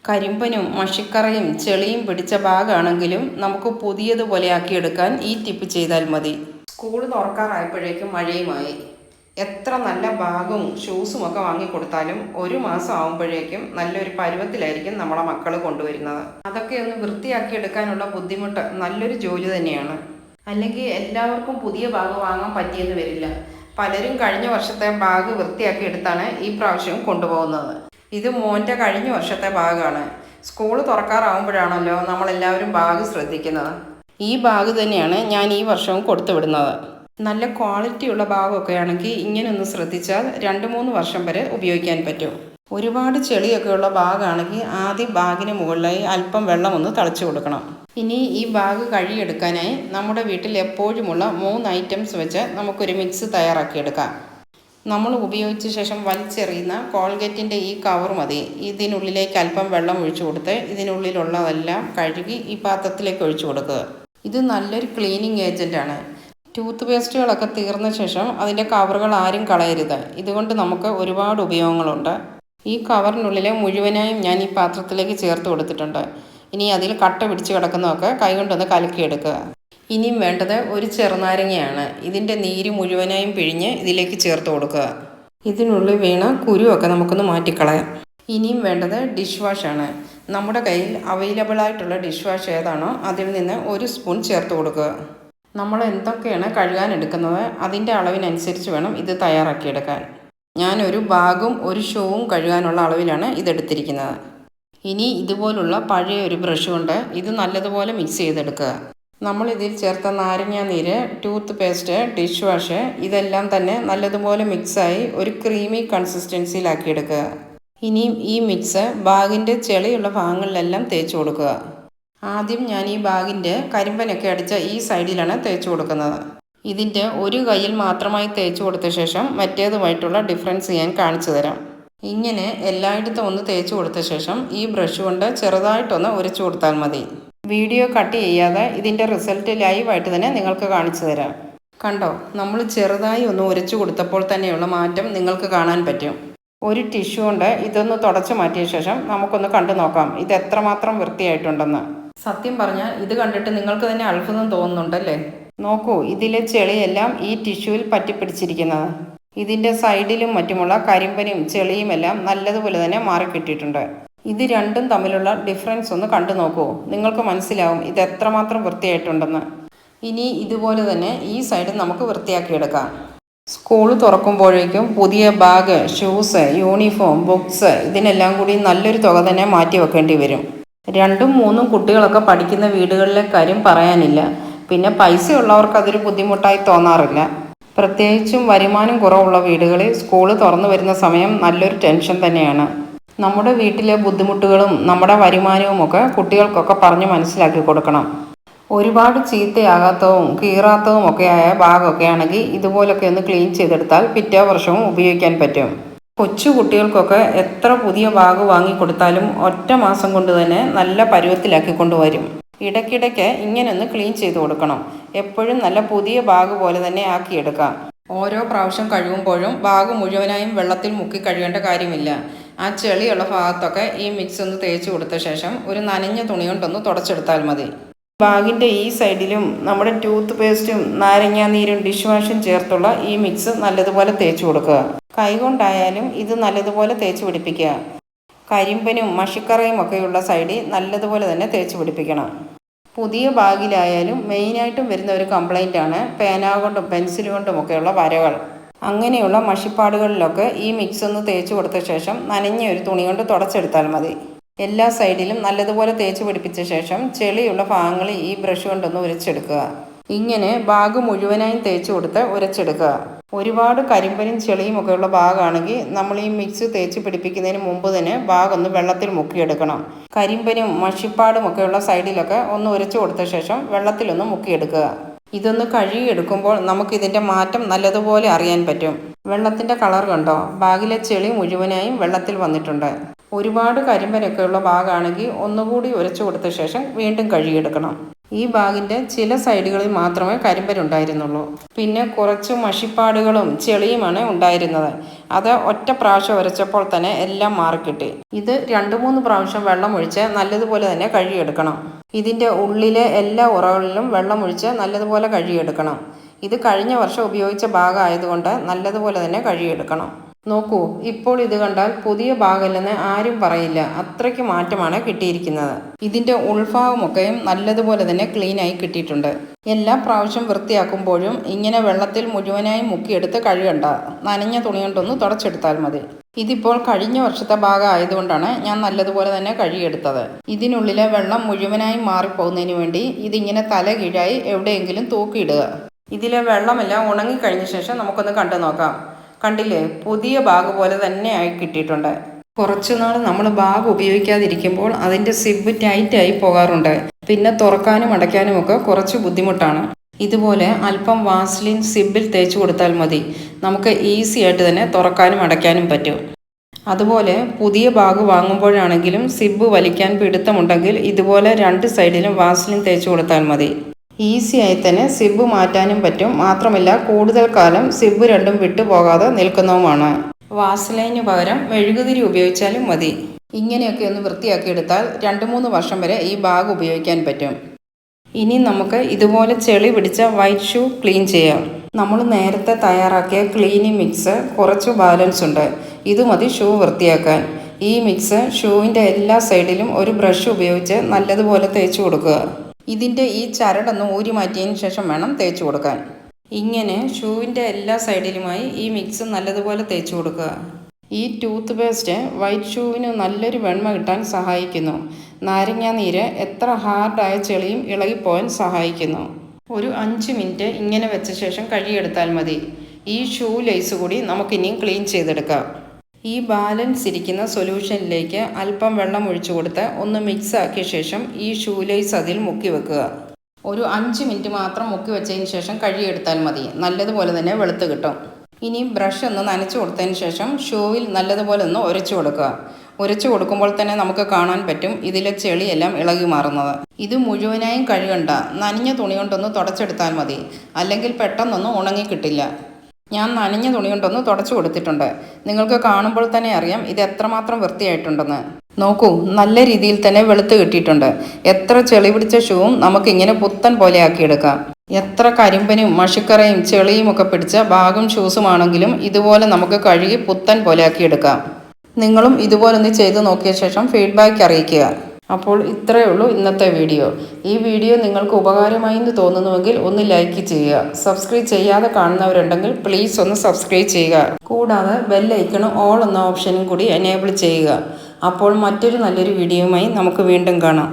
കരിമ്പനും മഷിക്കറയും ചെളിയും പിടിച്ച ബാഗാണെങ്കിലും നമുക്ക് പുതിയതുപോലെ ആക്കിയെടുക്കാൻ ഈ ടിപ്പ് ചെയ്താൽ മതി. സ്കൂൾ തുറക്കാറായപ്പോഴേക്കും മഴയുമായി. എത്ര നല്ല ബാഗും ഷൂസും ഒക്കെ വാങ്ങിക്കൊടുത്താലും ഒരു മാസം ആകുമ്പോഴേക്കും നല്ലൊരു പരുവത്തിലായിരിക്കും നമ്മളെ മക്കൾ കൊണ്ടുവരുന്നത്. അതൊക്കെ ഒന്ന് വൃത്തിയാക്കിയെടുക്കാനുള്ള ബുദ്ധിമുട്ട് നല്ലൊരു ജോലി തന്നെയാണ്. അല്ലെങ്കിൽ എല്ലാവർക്കും പുതിയ ബാഗ് വാങ്ങാൻ പറ്റിയെന്ന് വരില്ല. പലരും കഴിഞ്ഞ വർഷത്തെ ബാഗ് വൃത്തിയാക്കി എടുത്താണ് ഈ പ്രാവശ്യം കൊണ്ടുപോകുന്നത്. ഇത് മോൻ്റെ കഴിഞ്ഞ വർഷത്തെ ബാഗാണ്. സ്കൂൾ തുറക്കാറാവുമ്പോഴാണല്ലോ നമ്മളെല്ലാവരും ബാഗ് ശ്രദ്ധിക്കുന്നത്. ഈ ബാഗ് തന്നെയാണ് ഞാൻ ഈ വർഷവും കൊടുത്തു വിടുന്നത്. നല്ല ക്വാളിറ്റിയുള്ള ബാഗൊക്കെ ആണെങ്കിൽ ഇങ്ങനെ ഒന്ന് ശ്രദ്ധിച്ചാൽ 2-3 വർഷം വരെ ഉപയോഗിക്കാൻ പറ്റും. ഒരുപാട് ചെളിയൊക്കെ ഉള്ള ബാഗാണെങ്കിൽ ആദ്യം ബാഗിന് മുകളിലായി അല്പം വെള്ളം ഒന്ന് തളിച്ചു കൊടുക്കണം. ഇനി ഈ ബാഗ് കഴുകിയെടുക്കാനായി നമ്മുടെ വീട്ടിൽ എപ്പോഴുമുള്ള 3 ഐറ്റംസ് വെച്ച് നമുക്കൊരു മിക്സ് തയ്യാറാക്കിയെടുക്കാം. നമ്മൾ ഉപയോഗിച്ച ശേഷം വലിച്ചെറിയുന്ന കോൾഗേറ്റിൻ്റെ ഈ കവർ മതി. ഇതിനുള്ളിലേക്ക് അല്പം വെള്ളം ഒഴിച്ചു കൊടുത്ത് ഇതിനുള്ളിലുള്ളതെല്ലാം കഴുകി ഈ പാത്രത്തിലേക്ക് ഒഴിച്ചു കൊടുക്കുക. ഇത് നല്ലൊരു ക്ലീനിങ് ഏജൻറ്റാണ്. ടൂത്ത് പേസ്റ്റുകളൊക്കെ തീർന്ന ശേഷം അതിൻ്റെ കവറുകൾ ആരും കളയരുത്. ഇതുകൊണ്ട് നമുക്ക് ഒരുപാട് ഉപയോഗങ്ങളുണ്ട്. ഈ കവറിനുള്ളിൽ മുഴുവനായും ഞാൻ ഈ പാത്രത്തിലേക്ക് ചേർത്ത് കൊടുത്തിട്ടുണ്ട്. ഇനി അതിൽ കട്ട പിടിച്ച് കിടക്കുന്നതൊക്കെ കൈകൊണ്ടൊന്ന് കലക്കിയെടുക്കുക. ഇനിയും വേണ്ടത് ഒരു ചെറുനാരങ്ങയാണ്. ഇതിൻ്റെ നീര് മുഴുവനായും പിഴിഞ്ഞ് ഇതിലേക്ക് ചേർത്ത് കൊടുക്കുക. ഇതിനുള്ളിൽ വീണ കുരുവൊക്കെ നമുക്കൊന്ന് മാറ്റിക്കളയാം. ഇനിയും വേണ്ടത് ഡിഷ് വാഷാണ്. നമ്മുടെ കയ്യിൽ അവൈലബിൾ ആയിട്ടുള്ള ഡിഷ് വാഷ് ഏതാണോ അതിൽ നിന്ന് 1 സ്പൂൺ ചേർത്ത് കൊടുക്കുക. നമ്മൾ എന്തൊക്കെയാണ് കഴുകാൻ എടുക്കുന്നത് അതിൻ്റെ അളവിനനുസരിച്ച് വേണം ഇത് തയ്യാറാക്കിയെടുക്കാൻ. ഞാനൊരു ബാഗും ഒരു ഷൂവും കഴുകാനുള്ള അളവിലാണ് ഇതെടുത്തിരിക്കുന്നത്. ഇനി ഇതുപോലുള്ള പഴയ ഒരു ബ്രഷ് കൊണ്ട് ഇത് നല്ലതുപോലെ മിക്സ് ചെയ്തെടുക്കുക. നമ്മളിതിൽ ചേർത്ത നാരങ്ങ നീര്, ടൂത്ത് പേസ്റ്റ്, ഡിഷ് വാഷ് ഇതെല്ലാം തന്നെ നല്ലതുപോലെ മിക്സായി ഒരു ക്രീമി കൺസിസ്റ്റൻസിയിലാക്കിയെടുക്കുക. ഇനിയും ഈ മിക്സ് ബാഗിൻ്റെ ചെളിയുള്ള ഭാഗങ്ങളിലെല്ലാം തേച്ച് കൊടുക്കുക. ആദ്യം ഞാൻ ഈ ബാഗിൻ്റെ കരിമ്പനൊക്കെ അടിച്ച ഈ സൈഡിലാണ് തേച്ച് കൊടുക്കുന്നത്. ഇതിൻ്റെ ഒരു കയ്യിൽ മാത്രമായി തേച്ച് കൊടുത്ത ശേഷം മറ്റേതുമായിട്ടുള്ള ഡിഫറൻസ് ഞാൻ കാണിച്ചു തരാം. ഇങ്ങനെ എല്ലായിടത്തും ഒന്ന് തേച്ച് കൊടുത്ത ശേഷം ഈ ബ്രഷ് കൊണ്ട് ചെറുതായിട്ടൊന്ന് ഉരച്ചു കൊടുത്താൽ മതി. വീഡിയോ കട്ട് ചെയ്യാതെ ഇതിൻ്റെ റിസൾട്ട് ലൈവായിട്ട് തന്നെ നിങ്ങൾക്ക് കാണിച്ചു തരാം. കണ്ടോ, നമ്മൾ ചെറുതായി ഒന്ന് ഉരച്ചു കൊടുത്തപ്പോൾ തന്നെയുള്ള മാറ്റം നിങ്ങൾക്ക് കാണാൻ പറ്റും. ഒരു ടിഷ്യൂ കൊണ്ട് ഇതൊന്ന് തുടച്ചു മാറ്റിയ ശേഷം നമുക്കൊന്ന് കണ്ടു നോക്കാം ഇത് എത്രമാത്രം വൃത്തിയായിട്ടുണ്ടെന്ന്. സത്യം പറഞ്ഞാൽ ഇത് കണ്ടിട്ട് നിങ്ങൾക്ക് തന്നെ അത്ഭുതം തോന്നുന്നുണ്ടല്ലേ? നോക്കൂ, ഇതിലെ ചെളിയെല്ലാം ഈ ടിഷ്യൂവിൽ പറ്റിപ്പിടിച്ചിരിക്കുന്നത്. ഇതിൻ്റെ സൈഡിലും മറ്റുമുള്ള കരിമ്പനും ചെളിയും എല്ലാം നല്ലതുപോലെ തന്നെ മാറിക്കിട്ടിയിട്ടുണ്ട്. ഇത് രണ്ടും തമ്മിലുള്ള ഡിഫറൻസ് ഒന്ന് കണ്ടു നോക്കൂ. നിങ്ങൾക്ക് മനസ്സിലാവും ഇത് എത്രമാത്രം വൃത്തിയായിട്ടുണ്ടെന്ന്. ഇനി ഇതുപോലെ തന്നെ ഈ സൈഡ് നമുക്ക് വൃത്തിയാക്കിയെടുക്കാം. സ്കൂൾ തുറക്കുമ്പോഴേക്കും പുതിയ ബാഗ്, ഷൂസ്, യൂണിഫോം, ബുക്സ് ഇതിനെല്ലാം കൂടി നല്ലൊരു തുക തന്നെ മാറ്റി വെക്കേണ്ടി വരും. 2-3 കുട്ടികളൊക്കെ പഠിക്കുന്ന വീടുകളിലെ കാര്യം പറയാനില്ല. പിന്നെ പൈസ ഉള്ളവർക്ക് അതൊരു ബുദ്ധിമുട്ടായി തോന്നാറില്ല. പ്രത്യേകിച്ചും വരുമാനം കുറവുള്ള വീടുകളിൽ സ്കൂൾ തുറന്നു വരുന്ന സമയം നല്ലൊരു ടെൻഷൻ തന്നെയാണ്. നമ്മുടെ വീട്ടിലെ ബുദ്ധിമുട്ടുകളും നമ്മുടെ വരുമാനവുമൊക്കെ കുട്ടികൾക്കൊക്കെ പറഞ്ഞ് മനസ്സിലാക്കി കൊടുക്കണം. ഒരുപാട് ചീത്തയാകാത്തതും കീറാത്തതും ഒക്കെ ആയ ബാഗൊക്കെ ആണെങ്കിൽ ഇതുപോലൊക്കെ ഒന്ന് ക്ലീൻ ചെയ്തെടുത്താൽ പിറ്റേ വർഷവും ഉപയോഗിക്കാൻ പറ്റും. കൊച്ചു കുട്ടികൾക്കൊക്കെ എത്ര പുതിയ ബാഗ് വാങ്ങിക്കൊടുത്താലും ഒറ്റ മാസം കൊണ്ട് തന്നെ നല്ല പരുവത്തിലാക്കി കൊണ്ടുവരും. ഇടയ്ക്കിടയ്ക്ക് ഇങ്ങനെ ഒന്ന് ക്ലീൻ ചെയ്ത് കൊടുക്കണം. എപ്പോഴും നല്ല പുതിയ ബാഗ് പോലെ തന്നെ ആക്കിയെടുക്കാം. ഓരോ പ്രാവശ്യം കഴുകുമ്പോഴും ബാഗ് മുഴുവനായും വെള്ളത്തിൽ മുക്കി കഴുകേണ്ട കാര്യമില്ല. ആ ചെളിയുള്ള ഭാഗത്തൊക്കെ ഈ മിക്സ് ഒന്ന് തേച്ച് കൊടുത്ത ശേഷം ഒരു നനഞ്ഞ തുണി കൊണ്ടൊന്ന് തുടച്ചെടുത്താൽ മതി. ബാഗിൻ്റെ ഈ സൈഡിലും നമ്മുടെ ടൂത്ത് പേസ്റ്റും നാരങ്ങ നീരും ഡിഷ് വാഷും ചേർത്തുള്ള ഈ മിക്സ് നല്ലതുപോലെ തേച്ച് കൊടുക്കുക. കൈകൊണ്ടായാലും ഇത് നല്ലതുപോലെ തേച്ച് പിടിപ്പിക്കുക. കരിമ്പനും മഷിക്കറയും ഒക്കെയുള്ള സൈഡിൽ നല്ലതുപോലെ തന്നെ തേച്ച് പിടിപ്പിക്കണം. പുതിയ ബാഗിലായാലും മെയിനായിട്ടും വരുന്ന ഒരു കംപ്ലൈൻ്റാണ് പേന കൊണ്ടും പെൻസിൽ കൊണ്ടുമൊക്കെയുള്ള വരകൾ. അങ്ങനെയുള്ള മഷിപ്പാടുകളിലൊക്കെ ഈ മിക്സ് ഒന്ന് തേച്ച് കൊടുത്ത ശേഷം നനഞ്ഞ ഒരു തുണി കൊണ്ട് തുടച്ചെടുത്താൽ മതി. എല്ലാ സൈഡിലും നല്ലതുപോലെ തേച്ച് പിടിപ്പിച്ച ശേഷം ചെളിയുള്ള ഭാഗങ്ങളിൽ ഈ ബ്രഷ് കൊണ്ടൊന്ന് ഉരച്ചെടുക്കുക. ഇങ്ങനെ ബാഗ് മുഴുവനായും തേച്ച് കൊടുത്ത് ഉരച്ചെടുക്കുക. ഒരുപാട് കരിമ്പനും ചെളിയും ഒക്കെയുള്ള ബാഗാണെങ്കിൽ നമ്മൾ ഈ മിക്സ് തേച്ച് പിടിപ്പിക്കുന്നതിന് മുമ്പ് തന്നെ ബാഗ് ഒന്ന് വെള്ളത്തിൽ മുക്കിയെടുക്കണം. കരിമ്പനും മഷിപ്പാടും ഒക്കെയുള്ള സൈഡിലൊക്കെ ഒന്ന് ഉരച്ചു കൊടുത്ത ശേഷം വെള്ളത്തിലൊന്ന് മുക്കിയെടുക്കുക. ഇതൊന്ന് കഴുകിയെടുക്കുമ്പോൾ നമുക്കിതിൻ്റെ മാറ്റം നല്ലതുപോലെ അറിയാൻ പറ്റും. വെള്ളത്തിൻ്റെ കളർ കണ്ടോ? ബാഗിലെ ചെളി മുഴുവനായും വെള്ളത്തിൽ വന്നിട്ടുണ്ട്. ഒരുപാട് കരിമ്പനൊക്കെയുള്ള ബാഗാണെങ്കിൽ ഒന്നുകൂടി ഉരച്ചു കൊടുത്ത ശേഷം വീണ്ടും കഴുകിയെടുക്കണം. ഈ ബാഗിൻ്റെ ചില സൈഡുകളിൽ മാത്രമേ കരിമ്പനുണ്ടായിരുന്നുള്ളൂ. പിന്നെ കുറച്ച് മഷിപ്പാടുകളും ചെളിയുമാണ് ഉണ്ടായിരുന്നത്. അത് ഒറ്റ പ്രാവശ്യം ഉരച്ചപ്പോൾ തന്നെ എല്ലാം മാറിക്കിട്ടി. ഇത് 2-3 പ്രാവശ്യം വെള്ളം ഒഴിച്ച് നല്ലതുപോലെ തന്നെ കഴുകിയെടുക്കണം. ഇതിൻ്റെ ഉള്ളിലെ എല്ലാ ഉറകളിലും വെള്ളം ഒഴിച്ച് നല്ലതുപോലെ കഴുകിയെടുക്കണം. ഇത് കഴിഞ്ഞ വർഷം ഉപയോഗിച്ച ഭാഗമായതുകൊണ്ട് നല്ലതുപോലെ തന്നെ കഴുകിയെടുക്കണം. നോക്കൂ, ഇപ്പോൾ ഇത് കണ്ടാൽ പുതിയ ഭാഗമല്ലെന്ന് ആരും പറയില്ല. അത്രയ്ക്ക് മാറ്റമാണ് കിട്ടിയിരിക്കുന്നത്. ഇതിൻ്റെ ഉൾഭാഗമൊക്കെയും നല്ലതുപോലെ തന്നെ ക്ലീനായി കിട്ടിയിട്ടുണ്ട്. എല്ലാ പ്രാവശ്യം വൃത്തിയാക്കുമ്പോഴും ഇങ്ങനെ വെള്ളത്തിൽ മുഴുവനായി മുക്കിയെടുത്ത് കഴുകണ്ട. നനഞ്ഞ തുണി കൊണ്ടൊന്ന് തുടച്ചെടുത്താൽ മതി. ഇതിപ്പോൾ കഴിഞ്ഞ വർഷത്തെ ഭാഗം ആയതുകൊണ്ടാണ് ഞാൻ നല്ലതുപോലെ തന്നെ കഴുകിയെടുത്തത്. ഇതിനുള്ളിലെ വെള്ളം മുഴുവനായി മാറിപ്പോകുന്നതിന് വേണ്ടി ഇതിങ്ങനെ തല കീഴായി എവിടെയെങ്കിലും തൂക്കിയിടുക. ഇതിലെ വെള്ളമെല്ലാം ഉണങ്ങിക്കഴിഞ്ഞ ശേഷം നമുക്കൊന്ന് കണ്ടു നോക്കാം. കണ്ടില്ലേ, പുതിയ ബാഗ് പോലെ തന്നെ ആയി കിട്ടിയിട്ടുണ്ട്. കുറച്ചുനാൾ നമ്മൾ ബാഗ് ഉപയോഗിക്കാതിരിക്കുമ്പോൾ അതിൻ്റെ സിബ് ടൈറ്റായി പോകാറുണ്ട്. പിന്നെ തുറക്കാനും അടയ്ക്കാനും ഒക്കെ കുറച്ച് ബുദ്ധിമുട്ടാണ്. ഇതുപോലെ അല്പം വാസ്ലിൻ സിബിൽ തേച്ച് കൊടുത്താൽ മതി. നമുക്ക് ഈസി ആയിട്ട് തന്നെ തുറക്കാനും അടയ്ക്കാനും പറ്റും. അതുപോലെ പുതിയ ബാഗ് വാങ്ങുമ്പോഴാണെങ്കിലും സിബ് വലിക്കാൻ പിടുത്തമുണ്ടെങ്കിൽ ഇതുപോലെ 2 സൈഡിലും വാസ്ലിൻ തേച്ച് കൊടുത്താൽ മതി. ഈസിയായി തന്നെ സിബ് മാറ്റാനും പറ്റും. മാത്രമല്ല കൂടുതൽ കാലം സിബ് രണ്ടും വിട്ടു പോകാതെ നിൽക്കുന്നതുമാണ്. വാസ്ലൈന് പകരം മെഴുകുതിരി ഉപയോഗിച്ചാലും മതി. ഇങ്ങനെയൊക്കെ ഒന്ന് വൃത്തിയാക്കിയെടുത്താൽ 2-3 വർഷം വരെ ഈ ബാഗ് ഉപയോഗിക്കാൻ പറ്റും. ഇനി നമുക്ക് ഇതുപോലെ ചെളി പിടിച്ച വൈറ്റ് ഷൂ ക്ലീൻ ചെയ്യാം. നമ്മൾ നേരത്തെ തയ്യാറാക്കിയ ക്ലീനിങ് മിക്സ് കുറച്ച് ബാലൻസ് ഉണ്ട്. ഇത് മതി ഷൂ വൃത്തിയാക്കാൻ. ഈ മിക്സ് ഷൂവിൻ്റെ എല്ലാ സൈഡിലും ഒരു ബ്രഷ് ഉപയോഗിച്ച് നല്ലതുപോലെ തേച്ച് കൊടുക്കുക. ഇതിൻ്റെ ഈ ചരടൊന്ന് ഊരി മാറ്റിയതിന് ശേഷം വേണം തേച്ച് കൊടുക്കാൻ. ഇങ്ങനെ ഷൂവിൻ്റെ എല്ലാ സൈഡിലുമായി ഈ മിക്സ് നല്ലതുപോലെ തേച്ച് കൊടുക്കുക. ഈ ടൂത്ത് പേസ്റ്റ് വൈറ്റ് ഷൂവിന് നല്ലൊരു വെണ്മ കിട്ടാൻ സഹായിക്കുന്നു. നാരങ്ങാ നീര് എത്ര ഹാർഡായ ചെളിയും ഇളകിപ്പോകാൻ സഹായിക്കുന്നു. ഒരു 5 മിനിറ്റ് ഇങ്ങനെ വെച്ച ശേഷം കഴുകിയെടുത്താൽ മതി. ഈ ഷൂ ലേസ് കൂടി നമുക്കിനിയും ക്ലീൻ ചെയ്തെടുക്കാം. ഈ ബാലൻസ് ഇരിക്കുന്ന സൊല്യൂഷനിലേക്ക് അല്പം വെള്ളം ഒഴിച്ചു കൊടുത്ത് ഒന്ന് മിക്സ് ആക്കിയ ശേഷം ഈ ഷൂ ലേസ് അതിൽ മുക്കി വെക്കുക. ഒരു 5 മിനിറ്റ് മാത്രം മുക്കി വെച്ചതിന് ശേഷം കഴുകിയെടുത്താൽ മതി. നല്ലതുപോലെ തന്നെ വെളുത്ത് കിട്ടും. ഇനി ബ്രഷ് ഒന്ന് നനച്ചു കൊടുത്തതിന് ശേഷം ഷൂവിൽ നല്ലതുപോലെ ഒന്ന് ഉരച്ചു കൊടുക്കുക. ഉരച്ചു കൊടുക്കുമ്പോൾ തന്നെ നമുക്ക് കാണാൻ പറ്റും ഇതിലെ ചെളിയെല്ലാം ഇളകി മാറുന്നത്. ഇത് മുഴുവനായും കഴുകണ്ട. നനഞ്ഞ തുണി കൊണ്ടൊന്ന് തുടച്ചെടുത്താൽ മതി. അല്ലെങ്കിൽ പെട്ടെന്നൊന്നും ഉണങ്ങി കിട്ടില്ല. ഞാൻ നനഞ്ഞ തുണി കൊണ്ടൊന്ന് തുടച്ചു കൊടുത്തിട്ടുണ്ട്. നിങ്ങൾക്ക് കാണുമ്പോൾ തന്നെ അറിയാം ഇത് എത്രമാത്രം വൃത്തിയായിട്ടുണ്ടെന്ന്. നോക്കൂ, നല്ല രീതിയിൽ തന്നെ വെളുത്ത് കിട്ടിയിട്ടുണ്ട്. എത്ര ചെളി പിടിച്ച ഷൂവും നമുക്കിങ്ങനെ പുത്തൻ പോലെ ആക്കിയെടുക്കാം. എത്ര കരിമ്പനും മഷിക്കറയും ചെളിയും ഒക്കെ പിടിച്ച ബാഗും ഷൂസുമാണെങ്കിലും ഇതുപോലെ നമുക്ക് കഴുകി പുത്തൻ പോലെ ആക്കിയെടുക്കാം. നിങ്ങളും ഇതുപോലൊന്ന് ചെയ്ത് നോക്കിയ ശേഷം ഫീഡ്ബാക്ക് അറിയിക്കുക. അപ്പോൾ ഇത്രയേ ഉള്ളൂ ഇന്നത്തെ വീഡിയോ. ഈ വീഡിയോ നിങ്ങൾക്ക് ഉപകാരമായി എന്ന് തോന്നുന്നുവെങ്കിൽ ഒന്ന് ലൈക്ക് ചെയ്യുക. സബ്സ്ക്രൈബ് ചെയ്യാതെ കാണുന്നവരുണ്ടെങ്കിൽ പ്ലീസ് ഒന്ന് സബ്സ്ക്രൈബ് ചെയ്യുക. കൂടാതെ ബെല്ലൈക്കണും ഓൾ എന്ന ഓപ്ഷനും കൂടി എനേബിൾ ചെയ്യുക. അപ്പോൾ മറ്റൊരു നല്ലൊരു വീഡിയോയുമായി നമുക്ക് വീണ്ടും കാണാം.